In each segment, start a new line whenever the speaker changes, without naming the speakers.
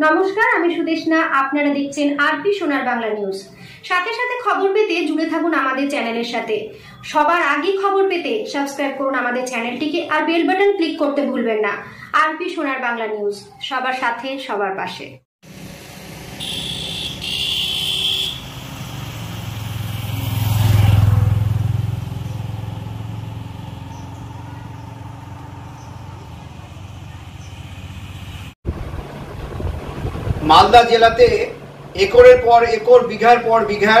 নমস্কার, আমি সুদেশনা। আপনারা দেখছেন আরপি সোনার বাংলা নিউজ। সাথে সাথে খবর পেতে জুড়ে থাকুন আমাদের চ্যানেলের সাথে। সবার আগে খবর পেতে সাবস্ক্রাইব করুন আমাদের চ্যানেলটিকে আর বেল বাটন ক্লিক করতে ভুলবেন না। আরপি সোনার বাংলা নিউজ, সবার সাথে সবার পাশে।
মালদা জেলাতে একরের পর একর, বিঘার পর বিঘা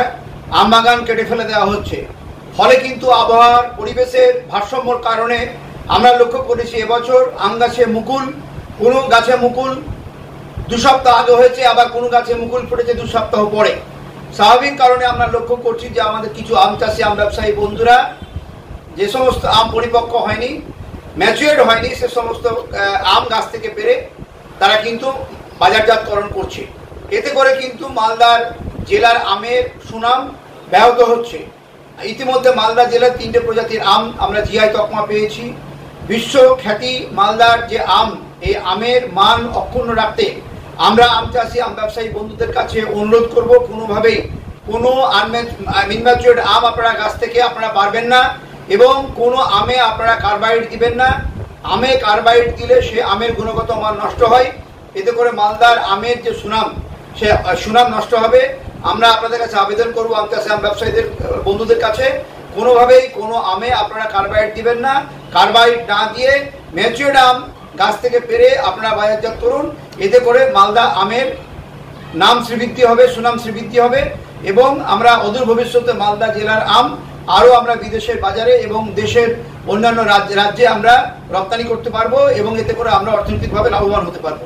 আম বাগান কেটে ফেলে দেওয়া হচ্ছে। ফলে কিন্তু আবহাওয়ার পরিবেশের ভারসাম্যর কারণে আমরা লক্ষ্য করেছি এবছর আম গাছে মুকুল, কোনো গাছে মুকুল 2 সপ্তাহ আগে হয়েছে, আবার কোনো গাছে মুকুল ফুটেছে 2 সপ্তাহ পরে। স্বাভাবিক কারণে আমরা লক্ষ্য করছি যে আমাদের কিছু আম চাষি, আম ব্যবসায়ী বন্ধুরা যে সমস্ত আম পরিপক্ক হয়নি, ম্যাচুয়ার্ড হয়নি, সে সমস্ত আম গাছ থেকে পেরে তারা কিন্তু বাজারজাতকরণ করছে। এতে করে কিন্তু মালদার জেলার আমের সুনাম ব্যাহত হচ্ছে। ইতিমধ্যে মালদা জেলার 3টে প্রজাতির আম আমরা জিআই তকমা পেয়েছি। বিশ্ব খ্যাতি মালদার যে আম, এই আমের মান অক্ষুণ্ণ রাখতে আমরা আম চাষি, আম ব্যবসায়ী বন্ধুদের কাছে অনুরোধ করব, কোনোভাবেই কোনো আনম্যাচুয়ার্ড আম আপনারা গাছ থেকে আপনারা পারবেন না, এবং কোনো আমে আপনারা কার্বাইড দিবেন না। আমে কার্বাইড দিলে সে আমের গুণগত মান নষ্ট হয়। এতে করে মালদার আমের যে সুনাম, সে সুনাম নষ্ট হবে। আমরা আপনাদের কাছে আবেদন করবো, আম চাষি, আম ব্যবসায়ীদের বন্ধুদের কাছে, কোনোভাবেই কোনো আমে আপনারা কার্বাইড দিবেন না। কার্বাইড না দিয়ে ম্যাচুয়ার্ড আম গাছ থেকে পেরে আপনারা বাজারজাত করুন। এতে করে মালদা আমের নাম শ্রীবৃদ্ধি হবে, সুনাম শ্রীবৃদ্ধি হবে, এবং আমরা অদূর ভবিষ্যতে মালদা জেলার আম আরও আমরা বিদেশের বাজারে এবং দেশের অন্যান্য রাজ্যে আমরা রপ্তানি করতে পারবো, এবং এতে করে আমরা অর্থনৈতিকভাবে লাভবান হতে পারবো।